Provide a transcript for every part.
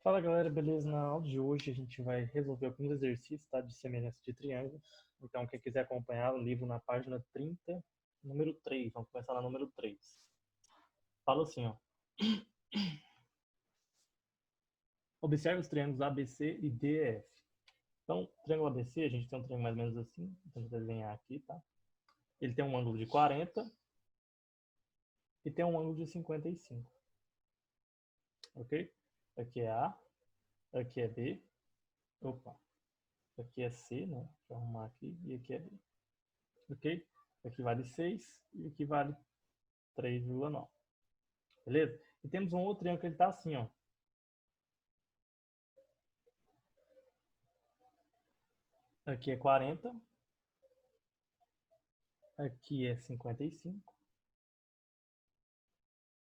Fala galera, beleza? Na aula de hoje a gente vai resolver alguns exercícios, tá, de semelhança de triângulos. Então, quem quiser acompanhar o livro na página 30, número 3. Vamos começar na número 3. Fala assim, ó. Observe os triângulos ABC e DEF. Então, triângulo ABC, a gente tem um triângulo mais ou menos assim. Então, vou desenhar aqui, tá? Ele tem um ângulo de 40 e tem um ângulo de 55. Ok? Aqui é A, aqui é B. Opa! Aqui é C, né? Deixa eu arrumar aqui. E aqui é D. Ok? Aqui vale 6 e aqui vale 3,9. Beleza? E temos um outro triângulo que ele está assim, ó. Aqui é 40. Aqui é 55.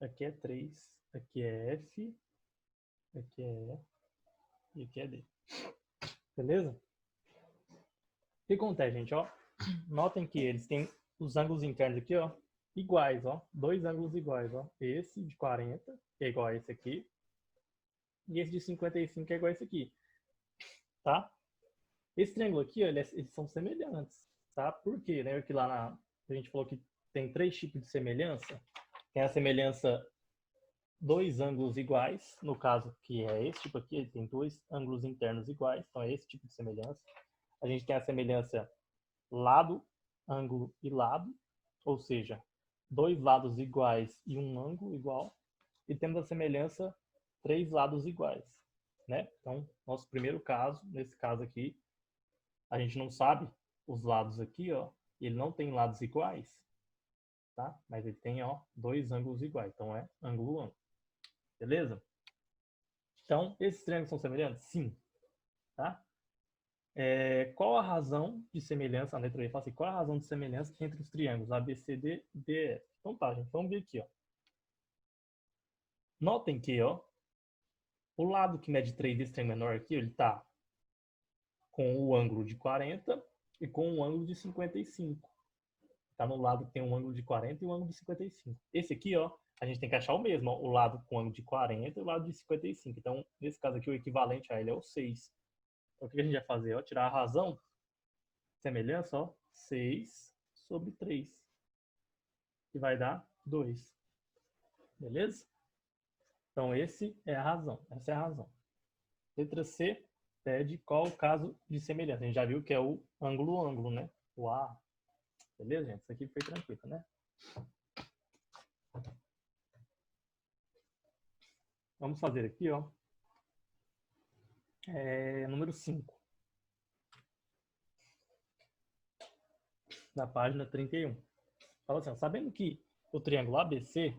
Aqui é 3. Aqui é F. Aqui é E. E aqui é D. Beleza? O que acontece, gente? Ó, notem que eles têm os ângulos internos aqui, ó, iguais, ó. Dois ângulos iguais, ó. Esse de 40, que é igual a esse aqui. E esse de 55, que é igual a esse aqui. Tá? Esse triângulo aqui, ó, eles são semelhantes, tá? Por quê? Lembra que a gente falou que tem 3 tipos de semelhança? Tem a semelhança dois ângulos iguais, no caso que é esse tipo aqui, ele tem dois ângulos internos iguais, então é esse tipo de semelhança. A gente tem a semelhança lado, ângulo e lado, ou seja, dois lados iguais e um ângulo igual. E temos a semelhança três lados iguais, né? Então, nosso primeiro caso, nesse caso aqui, a gente não sabe os lados aqui, ó, e ele não tem lados iguais, tá? Mas ele tem, ó, dois ângulos iguais, então é ângulo-ângulo. Beleza? Então, esses triângulos são semelhantes? Sim. Tá? Qual a razão de semelhança? A letra E fala assim, qual a razão de semelhança entre os triângulos ABCD e DEF? Então tá, gente, vamos ver aqui, ó. Notem que, ó, o lado que mede 3 desse triângulo menor aqui, ele tá com o ângulo de 40 e com o ângulo de 55. Tá no lado que tem um ângulo de 40 e um ângulo de 55. Esse aqui, ó, a gente tem que achar o mesmo, ó, o lado com ângulo de 40 e o lado de 55. Então, nesse caso aqui, o equivalente a ele é o 6. Então, o que a gente vai fazer? Ó, tirar a razão, semelhança, ó, 6 sobre 3, que vai dar 2. Beleza? Então, essa é a razão. Letra C pede qual o caso de semelhança. A gente já viu que é o ângulo-ângulo, né? O A. Beleza, gente? Isso aqui foi tranquilo, né? Vamos fazer aqui, ó. Número 5. Na página 31. Fala assim, ó, sabendo que o triângulo ABC,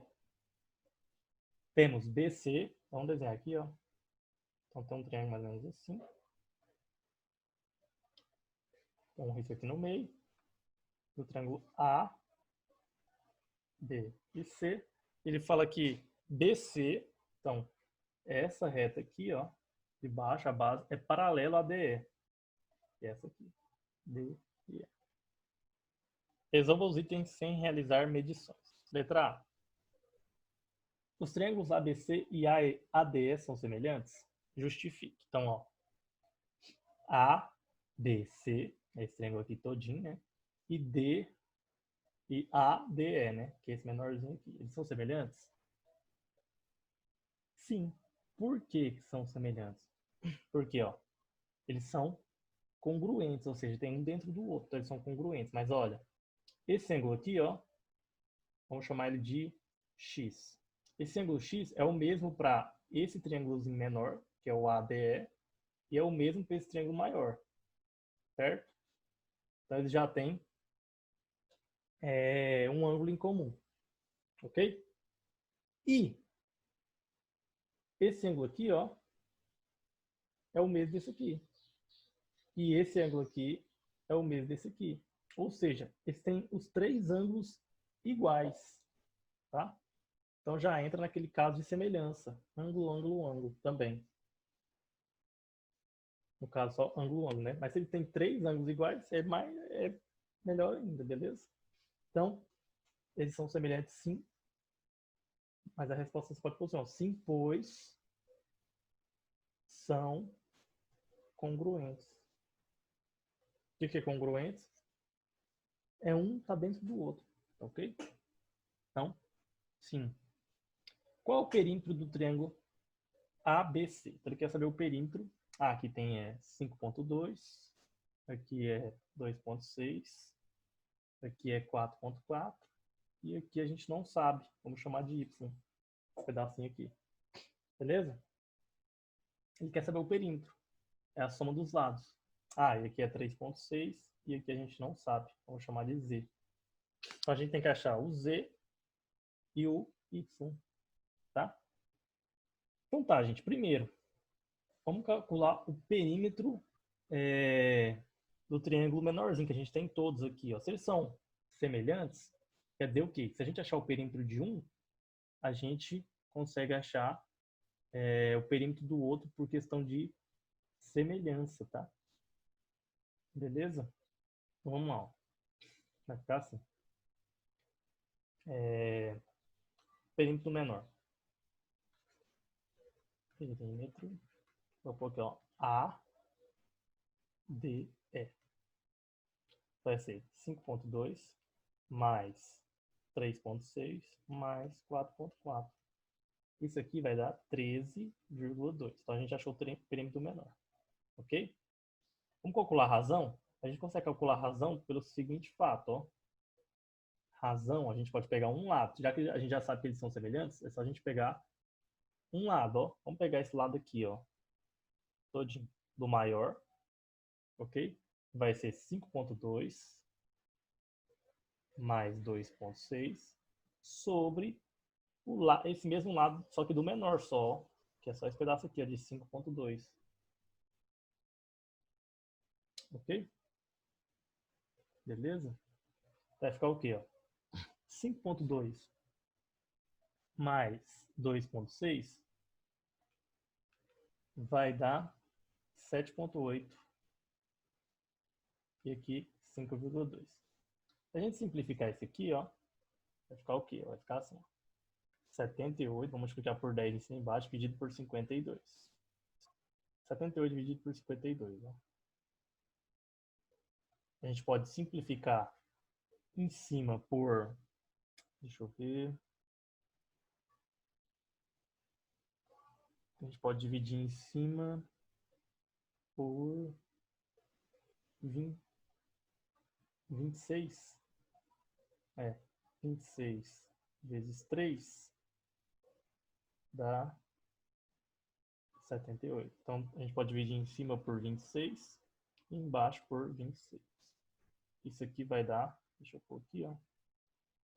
temos BC, vamos desenhar aqui, ó. Então tem um triângulo mais ou menos assim. Então um risco aqui no meio. Do triângulo A, B e C. Ele fala que BC, então essa reta aqui, ó, de baixo, a base, é paralela a DE. E essa aqui, D e E. Resolva os itens sem realizar medições. Letra A. Os triângulos ABC e ADE são semelhantes? Justifique. Então, ó, ABC, esse triângulo aqui todinho, né? E D e ADE, né? Que é esse menorzinho aqui. Eles são semelhantes? Sim. Por que são semelhantes? Porque, ó, eles são congruentes, ou seja, tem um dentro do outro, então eles são congruentes. Mas olha, esse ângulo aqui, ó, vamos chamar ele de X. Esse ângulo X é o mesmo para esse triângulozinho menor, que é o ADE, e é o mesmo para esse triângulo maior, certo? Então eles já têm um ângulo em comum, ok? E esse ângulo aqui, ó, é o mesmo desse aqui. E esse ângulo aqui é o mesmo desse aqui. Ou seja, eles têm os três ângulos iguais, tá? Então já entra naquele caso de semelhança. Ângulo, ângulo, ângulo também. No caso só ângulo, ângulo, né? Mas se ele tem três ângulos iguais, é melhor ainda, beleza? Então, eles são semelhantes sim. Mas a resposta você pode posicionar sim, pois são congruentes. O que é congruentes? Um tá dentro do outro, ok? Então, sim. Qual é o perímetro do triângulo ABC? Então, ele quer saber o perímetro. Aqui tem 5.2, aqui é 2.6, aqui é 4.4, e aqui a gente não sabe. Vamos chamar de Y, esse pedacinho aqui. Beleza? Ele quer saber o perímetro. É a soma dos lados. E aqui é 3.6 e aqui a gente não sabe. Vamos chamar de Z. Então a gente tem que achar o Z e o Y. Tá? Então tá, gente. Primeiro, vamos calcular o perímetro do triângulo menorzinho que a gente tem todos aqui. Ó. Se eles são semelhantes, quer dizer o quê? Se a gente achar o perímetro de um, a gente consegue achar o perímetro do outro por questão de semelhança, tá? Beleza? Então vamos lá. Ó. Vai ficar assim. Perímetro menor. Perímetro. Vou pôr aqui, ó. A, D, E. Vai ser 5.2 mais 3.6 mais 4.4. Isso aqui vai dar 13,2. Então a gente achou o perímetro menor. Ok? Vamos calcular a razão? A gente consegue calcular a razão pelo seguinte fato, ó. Razão, a gente pode pegar um lado. Já que a gente já sabe que eles são semelhantes, é só a gente pegar um lado, ó. Vamos pegar esse lado aqui, ó. Todinho. Do maior. Ok? Vai ser 5.2 mais 2.6 sobre esse mesmo lado, só que do menor só, que é só esse pedaço aqui, ó, de 5.2. Ok? Beleza? Vai ficar o quê? Ó? 5.2 mais 2.6 vai dar 7.8. E aqui 5,2. Se a gente simplificar isso aqui, ó, vai ficar o quê? Vai ficar assim, ó. 78, vamos multiplicar por 10 em cima e embaixo, dividido por 52. 78 dividido por 52, ó. A gente pode simplificar em cima por... Deixa eu ver... A gente pode dividir em cima por 26. 26 vezes 3 dá 78. Então, a gente pode dividir em cima por 26 e embaixo por 26. Isso aqui vai dar, deixa eu pôr aqui, ó.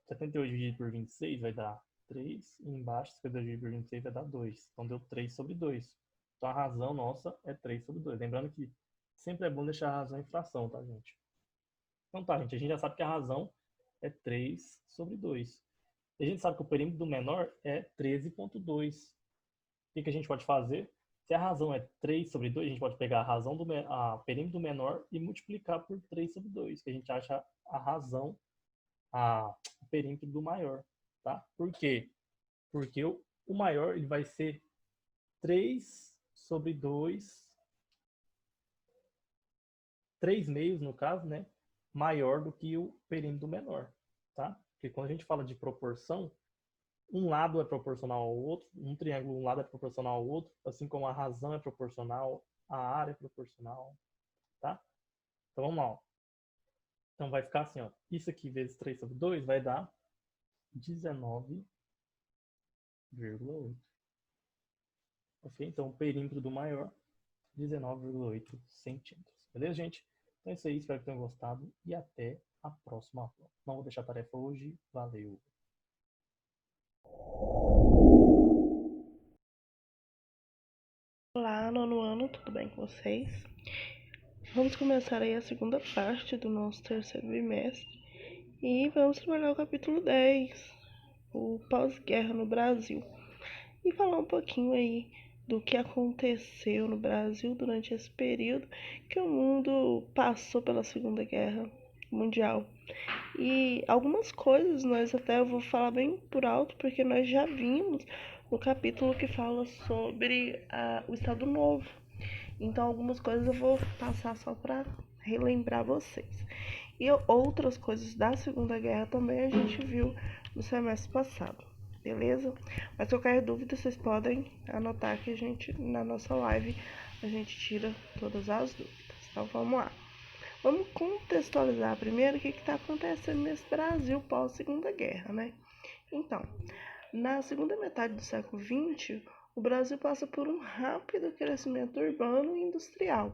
78 dividido por 26 vai dar 3, e embaixo 52 dividido por 26 vai dar 2. Então deu 3 sobre 2. Então a razão nossa é 3 sobre 2. Lembrando que sempre é bom deixar a razão em fração, tá, gente? Então tá, gente, a gente já sabe que a razão é 3 sobre 2. E a gente sabe que o perímetro do menor é 13,2. O que a gente pode fazer? Se a razão é 3 sobre 2, a gente pode pegar a razão do perímetro do menor e multiplicar por 3 sobre 2, que a gente acha a razão, o perímetro do maior, tá? Por quê? Porque o maior ele vai ser 3 sobre 2, 3 meios no caso, né? Maior do que o perímetro menor, tá? Porque quando a gente fala de proporção, um lado é proporcional ao outro, um triângulo, um lado é proporcional ao outro, assim como a razão é proporcional, a área é proporcional, tá? Então vamos lá, ó. Então vai ficar assim, ó. Isso aqui vezes 3 sobre 2 vai dar 19,8. Ok? Então o perímetro do maior, 19,8 centímetros. Beleza, gente? Então é isso aí, espero que tenham gostado e até a próxima aula. Não vou deixar a tarefa hoje. Valeu! Olá, nono ano, tudo bem com vocês? Vamos começar aí a segunda parte do nosso terceiro bimestre e vamos trabalhar o capítulo 10, o pós-guerra no Brasil, e falar um pouquinho aí do que aconteceu no Brasil durante esse período que o mundo passou pela Segunda Guerra Mundial. E algumas coisas nós até eu vou falar bem por alto, porque nós já vimos no capítulo que fala sobre o Estado Novo. Então, algumas coisas eu vou passar só para relembrar vocês. E outras coisas da Segunda Guerra também a gente viu no semestre passado, beleza? Mas qualquer dúvida vocês podem anotar que a gente, na nossa live, a gente tira todas as dúvidas. Então vamos lá. Vamos contextualizar primeiro o que está acontecendo nesse Brasil pós-Segunda Guerra, né? Então, na segunda metade do século XX, o Brasil passa por um rápido crescimento urbano e industrial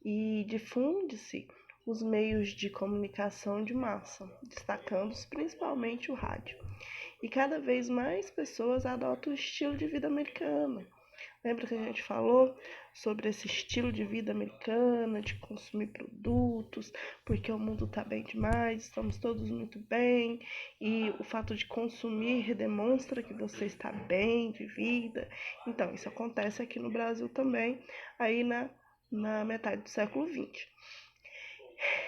e difunde-se os meios de comunicação de massa, destacando-se principalmente o rádio. E cada vez mais pessoas adotam o estilo de vida americano. Lembra que a gente falou sobre esse estilo de vida americana, de consumir produtos, porque o mundo está bem demais, estamos todos muito bem, e o fato de consumir demonstra que você está bem de vida. Então, isso acontece aqui no Brasil também, aí na metade do século XX.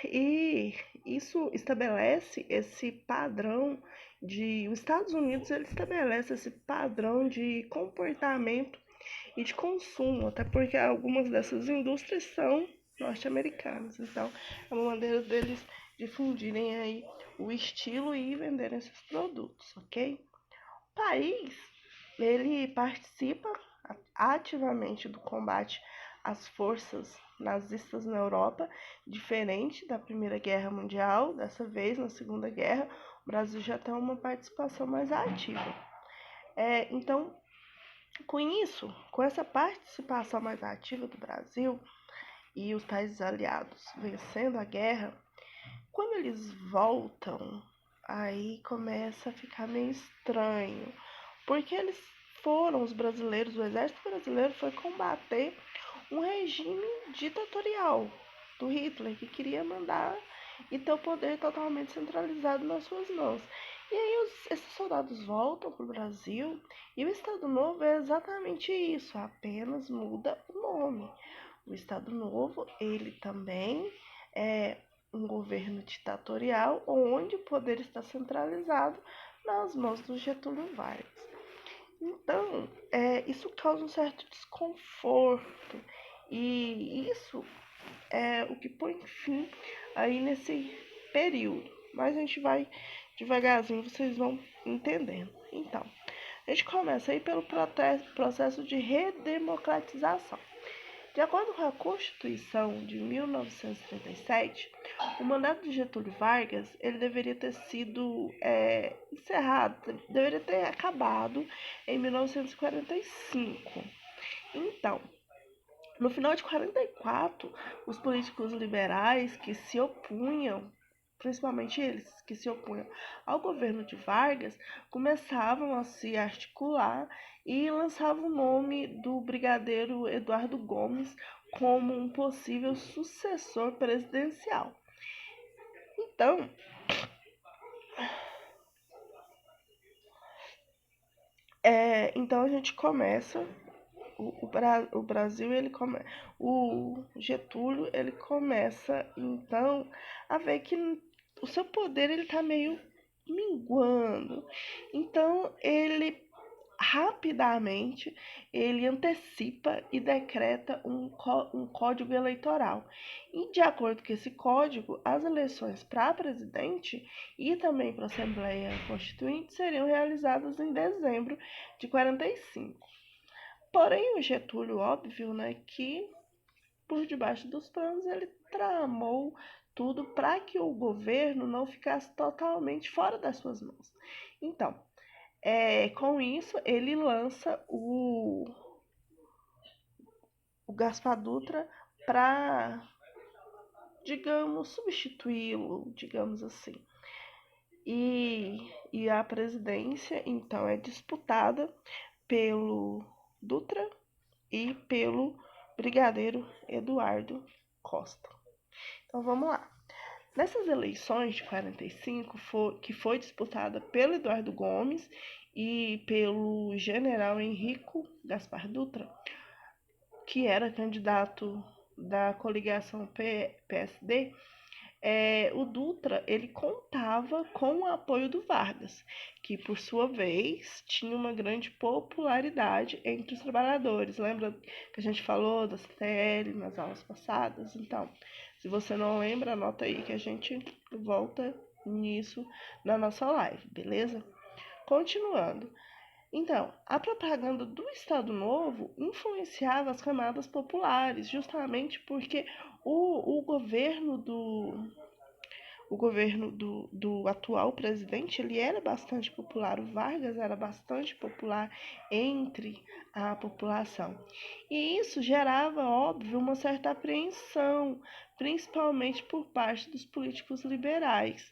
E isso estabelece esse padrão de... Os Estados Unidos, ele estabelece esse padrão de comportamento e de consumo, até porque algumas dessas indústrias são norte-americanas. Então, é uma maneira deles difundirem aí o estilo e venderem esses produtos, ok? O país, ele participa ativamente do combate às forças nazistas na Europa, diferente da Primeira Guerra Mundial. Dessa vez, na Segunda Guerra, o Brasil já tem uma participação mais ativa. Então, com isso, com essa participação mais ativa do Brasil e os países aliados vencendo a guerra, quando eles voltam, aí começa a ficar meio estranho, porque eles foram, os brasileiros, o exército brasileiro foi combater um regime ditatorial do Hitler, que queria mandar e ter o poder totalmente centralizado nas suas mãos. E aí esses soldados voltam para o Brasil e o Estado Novo é exatamente isso, apenas muda o nome. O Estado Novo, ele também é um governo ditatorial onde o poder está centralizado nas mãos do Getúlio Vargas. Então, isso causa um certo desconforto e isso é o que põe fim aí nesse período. Mas a gente vai devagarzinho, vocês vão entendendo. Então, a gente começa aí pelo processo de redemocratização. De acordo com a Constituição de 1937, o mandato de Getúlio Vargas ele deveria ter sido encerrado, deveria ter acabado em 1945. Então, no final de 44, os políticos liberais que se opunham, principalmente eles que se opunham ao governo de Vargas, começavam a se articular e lançavam o nome do brigadeiro Eduardo Gomes como um possível sucessor presidencial. Então a gente começa o Brasil, o Getúlio, ele começa então a ver que o seu poder ele tá meio minguando. Então ele rapidamente ele antecipa e decreta um código eleitoral. E de acordo com esse código, as eleições para presidente e também para a Assembleia Constituinte seriam realizadas em dezembro de 45. Porém, o Getúlio, óbvio, né, que por debaixo dos panos ele tramou tudo para que o governo não ficasse totalmente fora das suas mãos. Então, com isso, ele lança o Gaspar Dutra para, digamos, substituí-lo, digamos assim. E a presidência, então, é disputada pelo Dutra e pelo brigadeiro Eduardo Costa. Então vamos lá. Nessas eleições de 45, que foi disputada pelo Eduardo Gomes e pelo general Henrico Gaspar Dutra, que era candidato da coligação PSD, o Dutra ele contava com o apoio do Vargas, que por sua vez tinha uma grande popularidade entre os trabalhadores. Lembra que a gente falou da CTL nas aulas passadas? Então, se você não lembra, anota aí que a gente volta nisso na nossa live, beleza? Continuando. Então, a propaganda do Estado Novo influenciava as camadas populares, justamente porque o governo do atual presidente ele era bastante popular, o Vargas era bastante popular entre a população. E isso gerava, óbvio, uma certa apreensão, principalmente por parte dos políticos liberais,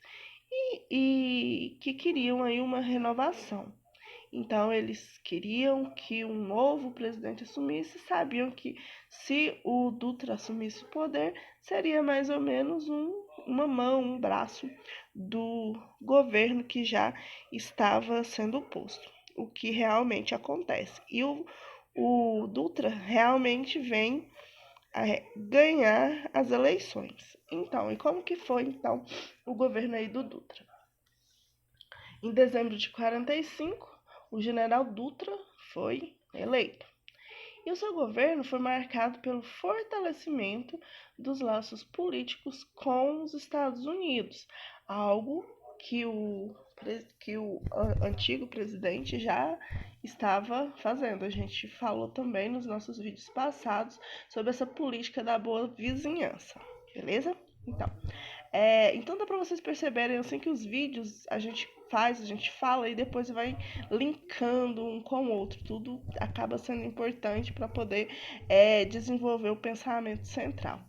e que queriam aí uma renovação. Então, eles queriam que um novo presidente assumisse, sabiam que se o Dutra assumisse o poder, seria mais ou menos uma mão, um braço do governo que já estava sendo posto, o que realmente acontece. E o Dutra realmente vem a ganhar as eleições. Então, e como que foi, então, o governo aí do Dutra? Em dezembro de 45, o general Dutra foi eleito. E o seu governo foi marcado pelo fortalecimento dos laços políticos com os Estados Unidos, algo que o antigo presidente já estava fazendo. A gente falou também nos nossos vídeos passados sobre essa política da boa vizinhança, beleza? Então dá para vocês perceberem assim que os vídeos a gente fala e depois vai linkando um com o outro. Tudo acaba sendo importante para poder desenvolver o pensamento central.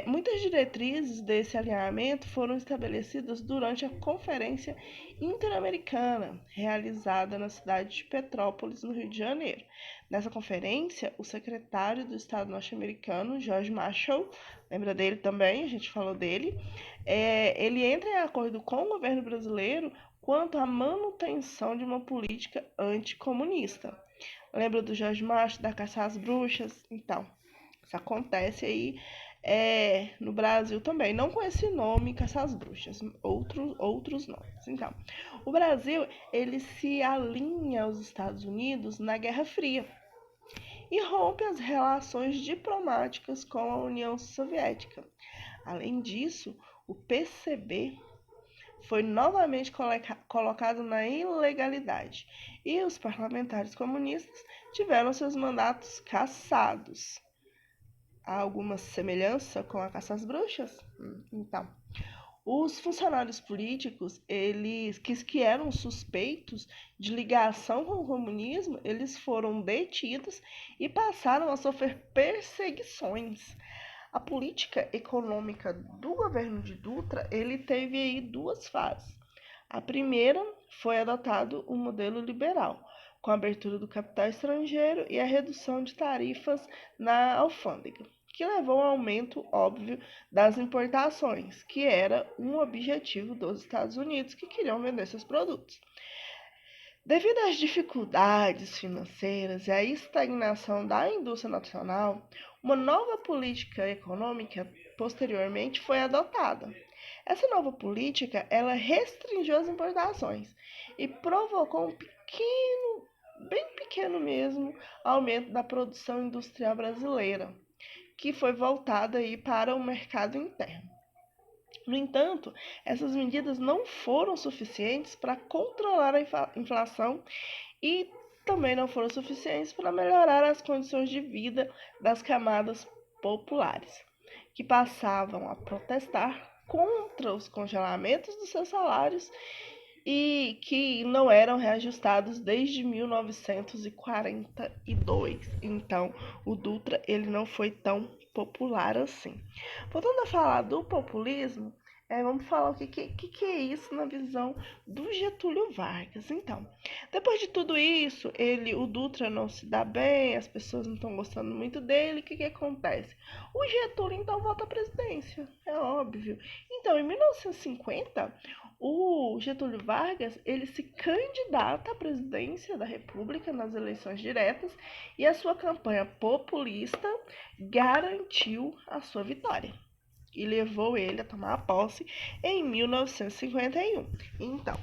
Muitas diretrizes desse alinhamento foram estabelecidas durante a Conferência Interamericana, realizada na cidade de Petrópolis, no Rio de Janeiro. Nessa conferência, o secretário do Estado norte-americano, George Marshall, lembra dele também, a gente falou dele, ele entra em acordo com o governo brasileiro quanto à manutenção de uma política anticomunista. Lembra do George Marshall, da caça às bruxas? Então, isso acontece aí no Brasil também, não com esse nome, caça às bruxas, outros nomes. Então, o Brasil ele se alinha aos Estados Unidos na Guerra Fria e rompe as relações diplomáticas com a União Soviética. Além disso, o PCB foi novamente colocado na ilegalidade e os parlamentares comunistas tiveram seus mandatos cassados. Há alguma semelhança com a caça às bruxas? Então, os funcionários políticos, eles que eram suspeitos de ligação com o comunismo, eles foram detidos e passaram a sofrer perseguições. A política econômica do governo de Dutra, ele teve aí duas fases. A primeira foi adotado um modelo liberal, com a abertura do capital estrangeiro e a redução de tarifas na alfândega, que levou ao aumento óbvio das importações, que era um objetivo dos Estados Unidos que queriam vender seus produtos. Devido às dificuldades financeiras e à estagnação da indústria nacional, uma nova política econômica posteriormente foi adotada. Essa nova política ela restringiu as importações e provocou um bem pequeno mesmo, aumento da produção industrial brasileira, que foi voltada aí para o mercado interno. No entanto, essas medidas não foram suficientes para controlar a inflação e também não foram suficientes para melhorar as condições de vida das camadas populares, que passavam a protestar contra os congelamentos dos seus salários e que não eram reajustados desde 1942. Então, o Dutra ele não foi tão popular assim. Voltando a falar do populismo, vamos falar o que é isso na visão do Getúlio Vargas. Então, depois de tudo isso, o Dutra não se dá bem, as pessoas não estão gostando muito dele, o que acontece? O Getúlio, então, volta à presidência, é óbvio. Então, em 1950, o Getúlio Vargas, ele se candidata à presidência da República nas eleições diretas e a sua campanha populista garantiu a sua vitória. e levou ele a tomar posse em 1951. Então,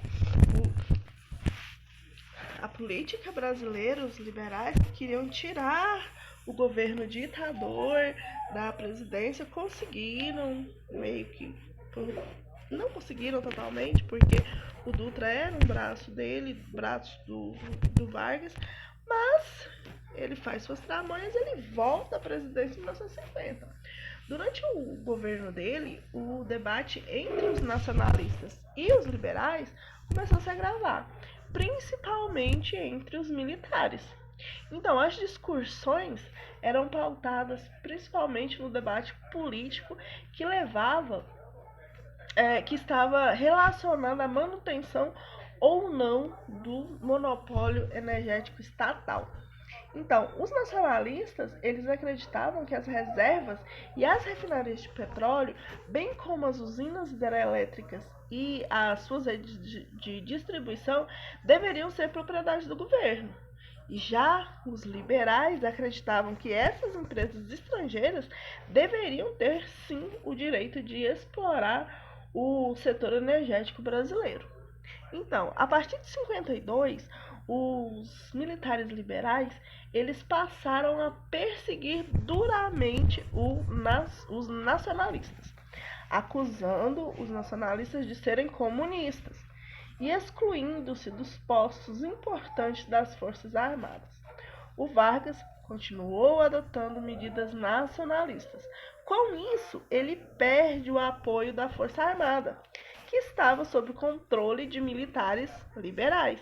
a política brasileira, os liberais queriam tirar o governo ditador da presidência, conseguiram meio que... Não conseguiram totalmente, porque o Dutra era um braço dele, braço do Vargas, mas ele faz suas tramanhas e ele volta à presidência em 1950. Durante o governo dele, o debate entre os nacionalistas e os liberais começou a se agravar, principalmente entre os militares. Então, as discussões eram pautadas principalmente no debate político que que estava relacionado à manutenção ou não do monopólio energético estatal. Então, os nacionalistas, eles acreditavam que as reservas e as refinarias de petróleo, bem como as usinas hidrelétricas e as suas redes de distribuição, deveriam ser propriedade do governo. Já os liberais acreditavam que essas empresas estrangeiras deveriam ter, sim, o direito de explorar o setor energético brasileiro. Então, a partir de 52, os militares liberais eles passaram a perseguir duramente os nacionalistas, acusando os nacionalistas de serem comunistas e excluindo-se dos postos importantes das Forças Armadas. O Vargas continuou adotando medidas nacionalistas. Com isso, ele perde o apoio da Força Armada, que estava sob controle de militares liberais.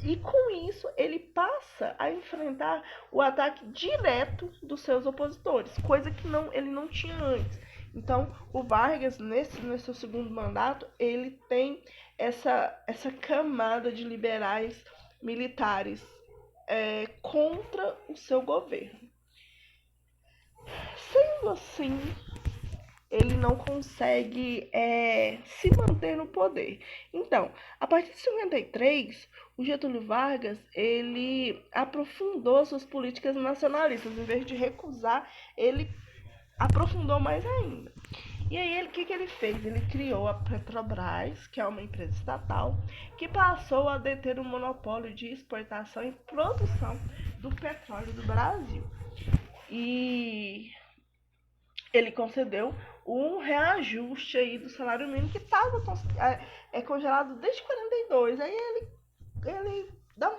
E com isso, ele passa a enfrentar o ataque direto dos seus opositores, coisa que ele não tinha antes. Então, o Vargas, nesse seu segundo mandato, ele tem essa camada de liberais militares contra o seu governo. Sendo assim, ele não consegue se manter no poder. Então, a partir de 53, o Getúlio Vargas ele aprofundou suas políticas nacionalistas. Em vez de recusar, ele aprofundou mais ainda. E aí, o que ele fez? Ele criou a Petrobras, que é uma empresa estatal, que passou a deter o monopólio de exportação e produção do petróleo do Brasil. E ele concedeu um reajuste aí do salário mínimo que estava congelado desde 42. Aí ele dá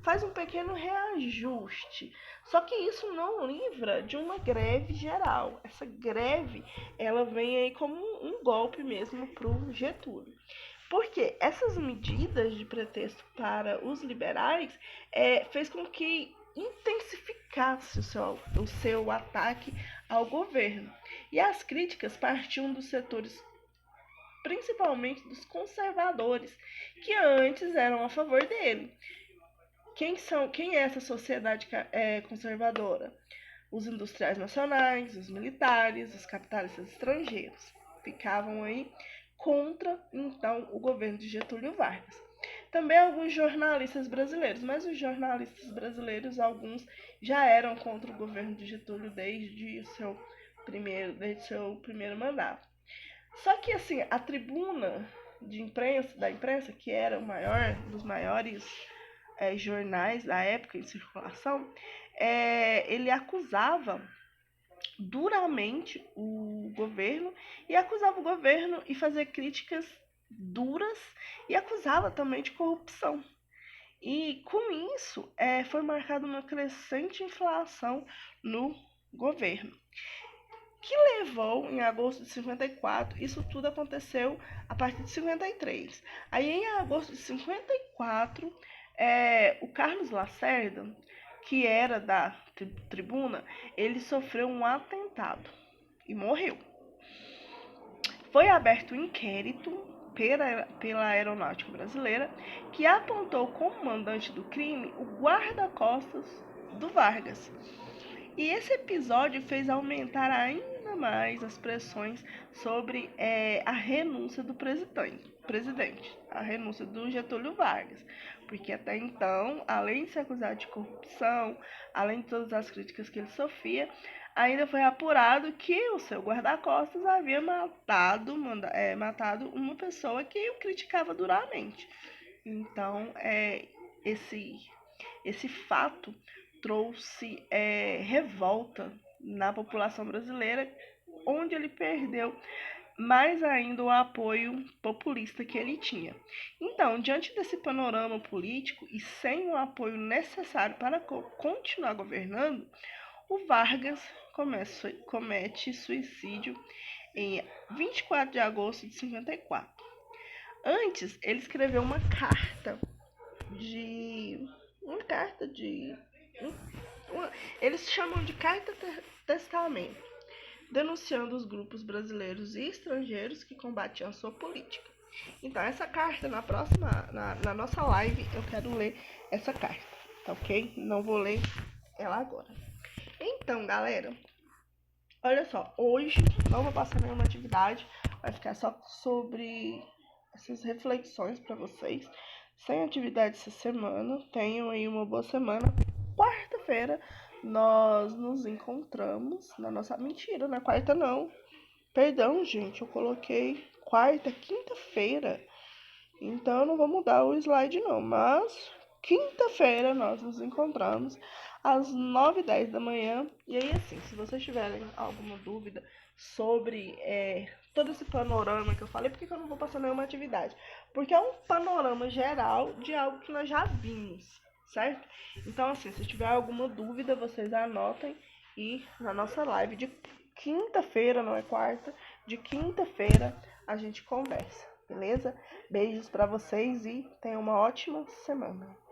faz um pequeno reajuste. Só que isso não livra de uma greve geral. Essa greve, ela vem aí como um golpe mesmo para o Getúlio. Porque essas medidas de pretexto para os liberais fez com que intensificasse o seu ataque ao governo. E as críticas partiam dos setores, principalmente dos conservadores, que antes eram a favor dele. Quem é essa sociedade conservadora? Os industriais nacionais, os militares, os capitalistas estrangeiros. Ficavam aí contra, então, o governo de Getúlio Vargas. Também alguns jornalistas brasileiros, mas os jornalistas brasileiros, alguns já eram contra o governo de Getúlio desde o seu primeiro mandato. Só que, assim, a tribuna da imprensa, que era o maior dos maiores jornais da época em circulação, ele acusava duramente o governo e fazia críticas duras e acusava também de corrupção. E com isso foi marcada uma crescente inflação no governo, que levou, em agosto de 54, isso tudo aconteceu a partir de 53. Aí, em agosto de 54, o Carlos Lacerda, que era da tribuna, ele sofreu um atentado e morreu. Foi aberto um inquérito pela Aeronáutica Brasileira, que apontou como mandante do crime o guarda-costas do Vargas. E esse episódio fez aumentar ainda mais as pressões sobre a renúncia do presidente, a renúncia do Getúlio Vargas, porque até então, além de ser acusado de corrupção, além de todas as críticas que ele sofria, ainda foi apurado que o seu guarda-costas havia matado uma pessoa que o criticava duramente. Então, esse fato trouxe revolta na população brasileira, onde ele perdeu mais ainda o apoio populista que ele tinha. Então, diante desse panorama político e sem o apoio necessário para continuar governando, o Vargas comete suicídio em 24 de agosto de 54. Antes, ele escreveu uma carta eles chamam de carta testamento, denunciando os grupos brasileiros e estrangeiros que combatiam sua política. Então, essa carta, na nossa live, eu quero ler essa carta, tá ok? Não vou ler ela agora. Então, galera, olha só, hoje não vou passar nenhuma atividade, vai ficar só sobre essas reflexões para vocês. Sem atividade essa semana, tenham aí uma boa semana. Quarta-feira nós nos encontramos na nossa... Mentira, não é quarta não. Perdão, gente, eu coloquei quarta, quinta-feira. Então eu não vou mudar o slide não, mas quinta-feira nós nos encontramos às 9h10 da manhã. E aí, assim, se vocês tiverem alguma dúvida sobre todo esse panorama que eu falei, por que eu não vou passar nenhuma atividade? Porque é um panorama geral de algo que nós já vimos, certo? Então, assim, se tiver alguma dúvida, vocês anotem e na nossa live de quinta-feira, não é quarta, de quinta-feira a gente conversa, beleza? Beijos pra vocês e tenham uma ótima semana.